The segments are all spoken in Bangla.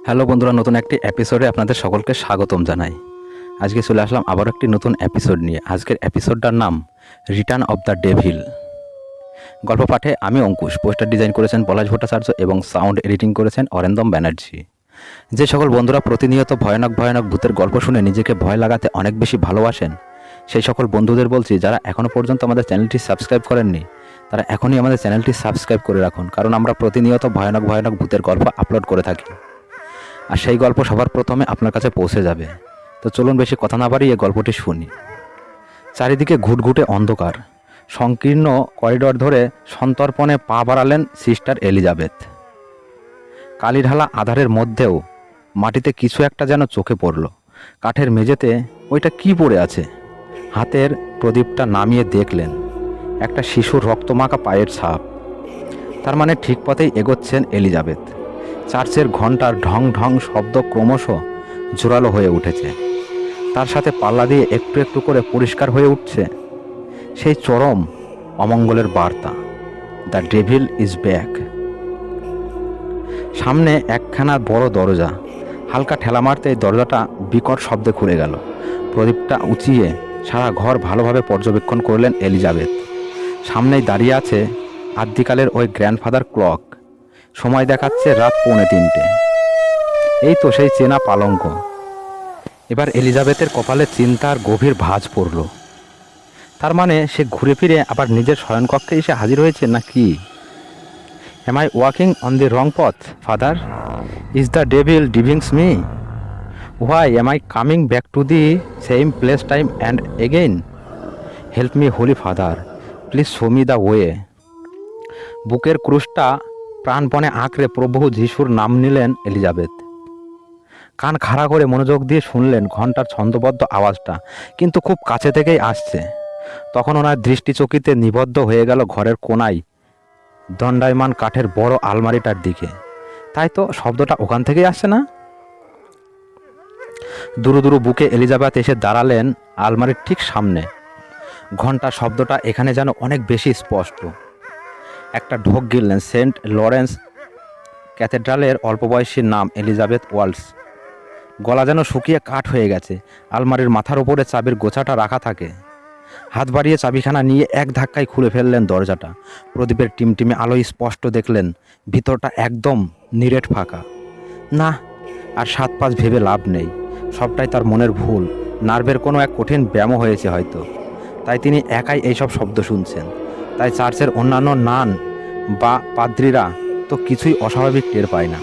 হ্যালো বন্ধুরা, নতুন একটি এপিসোডে আপনাদের সকলকে স্বাগতম জানাই। আজকে চলে আসলাম আবার একটি নতুন এপিসোড নিয়ে। আজকের এপিসোডটার নাম রিটার্ন অব দ্য ডেভিল। গল্প পাঠে আমি অঙ্কুশ, পোস্টার ডিজাইন করেছেন পলাশ ভট্টাচার্য এবং সাউন্ড এডিটিং করেছেন অরিন্দম ব্যানার্জি। যে সকল বন্ধুরা প্রতিনিয়ত ভয়ানক ভয়ানক ভূতের গল্প শুনে নিজেকে ভয় লাগাতে অনেক বেশি ভালোবাসেন, সেই সকল বন্ধুদের বলছি যারা এখনও পর্যন্ত আমাদের চ্যানেলটি সাবস্ক্রাইব করেননি তারা এখনই আমাদের চ্যানেলটি সাবস্ক্রাইব করে রাখুন, কারণ আমরা প্রতিনিয়ত ভয়ানক ভয়ানক ভূতের গল্প আপলোড করে থাকি আর সেই গল্প সবার প্রথমে আপনার কাছে পৌঁছে যাবে। তো চলুন বেশি কথা না বাড়িয়ে গল্পটি শুনি। চারিদিকে ঘুটঘুটে অন্ধকার। সংকীর্ণ করিডর ধরে সন্তর্পণে পা বাড়ালেন সিস্টার এলিজাবেথ। কালিঢালা আধারের মধ্যেও মাটিতে কিছু একটা যেন চোখে পড়ল। কাঠের মেঝেতে ওইটা কি পড়ে আছে? হাতের প্রদীপটা নামিয়ে দেখলেন একটা শিশুর রক্তমাখা পায়ের ছাপ। তার মানে ঠিক পথেই এগোচ্ছেন এলিজাবেথ। চার্চের ঘণ্টার ঢং ঢং শব্দ ক্রমশ জোরালো হয়ে উঠেছে। তার সাথে পাল্লা দিয়ে একটু একটু করে পরিষ্কার হয়ে উঠছে সেই চরম অমঙ্গলের বার্তা, দ্য ডেভিল ইজ ব্যাক। সামনে একখানা বড় দরজা। হালকা ঠেলা মারতেই দরজাটা বিকট শব্দে খুলে গেল। প্রদীপটা উঁচিয়ে সারা ঘর ভালোভাবে পর্যবেক্ষণ করলেন এলিজাবেথ। সামনেই দাঁড়িয়ে আছে আদ্যিকালের ওই গ্র্যান্ডফাদার ক্লক। সময় দেখাচ্ছে রাত 2:45। এই তো সেই চেনা পালঙ্ক। এবার এলিজাবেথের কপালে চিন্তার গভীর ভাঁজ পড়ল। তার মানে সে ঘুরে ফিরে আবার নিজের শয়নকক্ষে এসে হাজির হয়েছে নাকি? Am I walking on the wrong পথ, father? Is the devil driving me? Why am I coming back to the same place time and again? Help me holy father, please show me the way. বুকের ক্রুশটা প্রাণপণে আঁকড়ে প্রভু যিশুর নাম নিলেন এলিজাবেথ। কান খাড়া করে মনোযোগ দিয়ে শুনলেন ঘণ্টার ছন্দবদ্ধ আওয়াজটা, কিন্তু খুব কাছে থেকেই আসছে। তখন ওনার দৃষ্টিচকিতে নিবদ্ধ হয়ে গেল ঘরের কোনায় দণ্ডায়মান কাঠের বড় আলমারিটার দিকে। তাই তো শব্দটা ওখান থেকেই আসছে না? দুরু দুরু বুকে এলিজাবেথ এসে দাঁড়ালেন আলমারির ঠিক সামনে। ঘণ্টার শব্দটা এখানে যেন অনেক বেশি স্পষ্ট। একটা ঢোক গিললেন সেন্ট লরেন্স ক্যাথেড্রালের অল্প বয়সীর নাম এলিজাবেথ ওয়াল্স। গলা যেন শুকিয়ে কাঠ হয়ে গেছে। আলমারির মাথার ওপরে চাবির গোছাটা রাখা থাকে। হাত বাড়িয়ে চাবিখানা নিয়ে এক ধাক্কায় খুলে ফেললেন দরজাটা। প্রদীপের টিমটিমে আলোয় স্পষ্ট দেখলেন ভিতরটা একদম নিরেট ফাঁকা। না, আর 7-5 ভেবে লাভ নেই। সবটাই তার মনের ভুল। নার্ভের কোনো এক কঠিন ব্যায়াম হয়েছে হয়তো, তাই তিনি একাই এইসব শব্দ শুনছেন। তাই চার্চের অন্যান্য নান বা পাদ্রীরা তো কিছুই অস্বাভাবিক টের পায় না।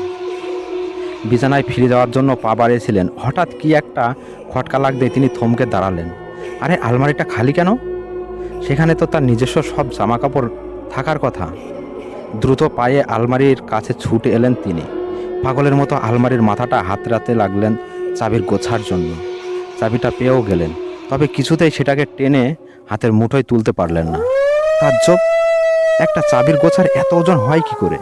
বিছানায় ফিরে যাওয়ার জন্য পা বাড়িয়েছিলেন, হঠাৎ কি একটা খটকা লাগতে তিনি থমকে দাঁড়ালেন। আরে, আলমারিটা খালি কেন? সেখানে তো তার নিজস্ব সব জামাকাপড় থাকার কথা। দ্রুত পায়ে আলমারির কাছে ছুটে এলেন তিনি। পাগলের মতো আলমারির মাথাটা হাতড়াতে লাগলেন চাবির গোছার জন্য। চাবিটা পেয়েও গেলেন, তবে কিছুতেই সেটাকে টেনে হাতের মুঠোয় তুলতে পারলেন না। তাজ্জব, একটা চাবির গোছার এত ওজন হয় কি করে?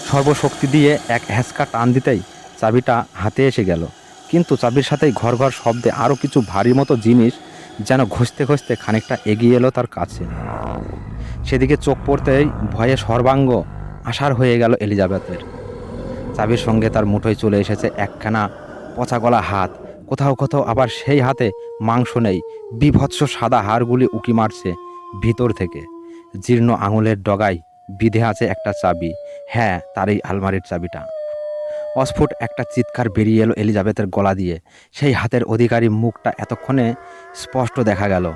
সর্বশক্তি দিয়ে এক হ্যাঁচকা টান দিতেই চাবিটা হাতে এসে গেল, কিন্তু চাবির সাথেই ঘর ঘর শব্দে আরও কিছু ভারী মতো জিনিস যেন ঘষতে ঘষতে খানিকটা এগিয়ে এলো তার কাছে। সেদিকে চোখ পড়তেই ভয়ে সর্বাঙ্গ আষাঢ় হয়ে গেল এলিজাবেথের। চাবির সঙ্গে তার মুঠোয় চলে এসেছে একখানা পচা গলা হাত। কোথাও কোথাও আবার সেই হাতে মাংস নেই, বীভৎস সাদা হাড়গুলি উকি মারছে ভিতর থেকে। জীর্ণ আঙুলের ডগায় বিধে আছে একটা চাবি। হ্যাঁ, তার এই আলমারির চাবিটা। অস্ফুট একটা চিৎকার বেরিয়ে এলো এলিজাবেথের গলা দিয়ে। সেই হাতের অধিকারী মুখটা এতক্ষণে স্পষ্ট দেখা গেল,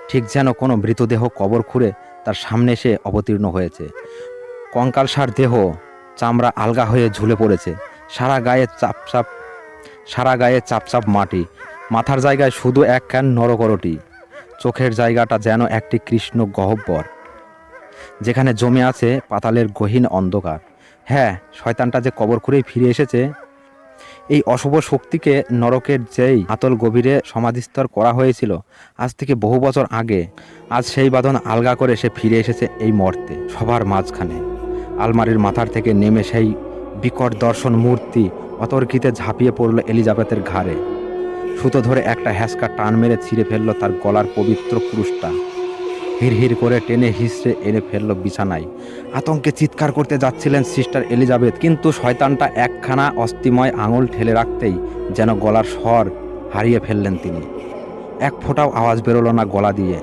ঠিক যেন কোনো মৃতদেহ কবর খুঁড়ে তার সামনে এসে অবতীর্ণ হয়েছে। কঙ্কালসার দেহ, চামড়া আলগা হয়ে ঝুলে পড়েছে। সারা গায়ে চাপচাপ মাটি। মাথার জায়গায় শুধু এক ক্যান নরকরটি। চোখের জায়গাটা যেন একটি কৃষ্ণ গহ্বর, যেখানে জমে আছে পাতালের গহীন অন্ধকার। হ্যাঁ, শয়তানটা যে কবর খুঁড়েই ফিরে এসেছে। এই অশুভ শক্তিকে নরকের যেই আতল গভীরে সমাধিস্থর করা হয়েছিল আজ থেকে বহু বছর আগে, আজ সেই বাঁধন আলগা করে সে ফিরে এসেছে এই মর্তে, সবার মাঝখানে। আলমারির মাথার থেকে নেমে সেই বিকট দর্শন মূর্তি অতর্কিতে ঝাঁপিয়ে পড়ল এলিজাবেথের ঘাড়ে। সুতো ধরে একটা হ্যাঁচকা টান মেরে ছিঁড়ে ফেলল তার গলার পবিত্র ক্রুশটা। হিড় করে টেনে হিঁচড়ে এনে ফেললো বিছানায়। আতঙ্কে চিৎকার করতে যাচ্ছিলেন সিস্টার এলিজাবেথ, কিন্তু শয়তানটা একখানা অস্থিময় আঙুল ঠেলে রাখতেই যেন গলার স্বর হারিয়ে ফেললেন তিনি। এক ফোঁটাও আওয়াজ বেরোলো না গলা দিয়ে।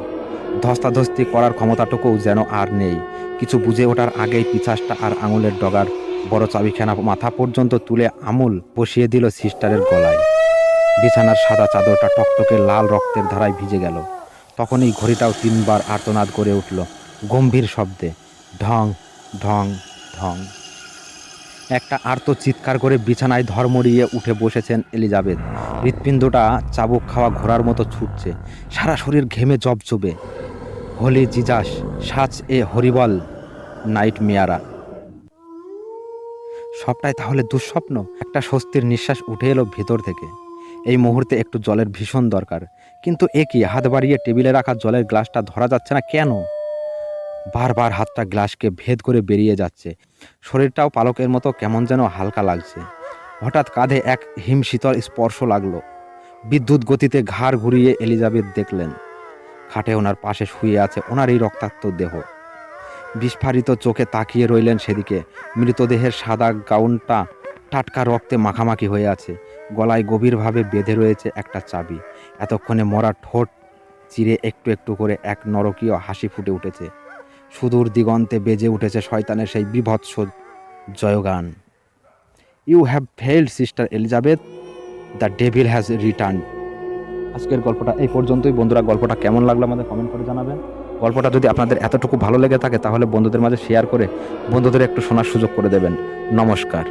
ধস্তাধস্তি করার ক্ষমতাটুকুও যেন আর নেই। কিছু বুঝে ওঠার আগেই পিছাসটা আর আঙুলের ডগার বড় চাবিখানা মাথা পর্যন্ত তুলে আমূল বসিয়ে দিল সিস্টারের গলায়। বিছানার সাদা চাদরটা টকটকে লাল রক্তের ধারায় ভিজে গেল। তখনই ঘড়িটাও 3 বার আর্তনাদ করে উঠল গম্ভীর শব্দে, ঢং ঢং ঢং। একটা আর্ত চিৎকার করে বিছানায় ধর্মড়িয়ে উঠে বসেছেন এলিজাবেথ। হৃৎপিণ্ডটা চাবুক খাওয়া ঘোড়ার মতো ছুটছে, সারা শরীর ঘেমে জবজবে। Holy Jesus, such a horrible nightmare. সবটাই তাহলে দুঃস্বপ্ন? একটা স্বস্তির নিঃশ্বাস উঠে এলো ভেতর থেকে। এই মুহূর্তে একটু জলের ভীষণ দরকার, কিন্তু এ কি, হাত বাড়িয়ে টেবিলে রাখা জলের গ্লাসটা ধরা যাচ্ছে না কেন? বারবার হাতটা গ্লাসকে ভেদ করে বেরিয়ে যাচ্ছে। শরীরটাও পালকের মতো কেমন যেন হালকা লাগছে। হঠাৎ কাঁধে এক হিমশীতল স্পর্শ লাগলো। বিদ্যুৎ গতিতে ঘাড় ঘুরিয়ে এলিজাবেথ দেখলেন খাটে ওনার পাশে শুয়ে আছে ওনার এই রক্তাক্ত দেহ। বিস্ফারিত চোখে তাকিয়ে রইলেন সেদিকে। মৃতদেহের সাদা গাউনটা টাটকা রক্তে মাখামাখি হয়ে আছে। গলায় গভীরভাবে বেঁধে রয়েছে একটা চাবি। এতক্ষণে মরা ঠোঁট চিরে একটু একটু করে এক নরকীয় হাসি ফুটে উঠেছে। সুদূর দিগন্তে বেজে উঠেছে শয়তানের সেই বিভৎস জয়গান। You have failed sister Elizabeth, the devil has return. আজকের গল্পটা এই পর্যন্তই। বন্ধুরা, গল্পটা কেমন লাগলো আমাদের কমেন্ট করে জানাবেন। গল্পটা যদি আপনাদের এতটুকু ভালো লেগে থাকে তাহলে বন্ধুদের মাঝে শেয়ার করে বন্ধুদের একটু শোনার সুযোগ করে দেবেন। নমস্কার।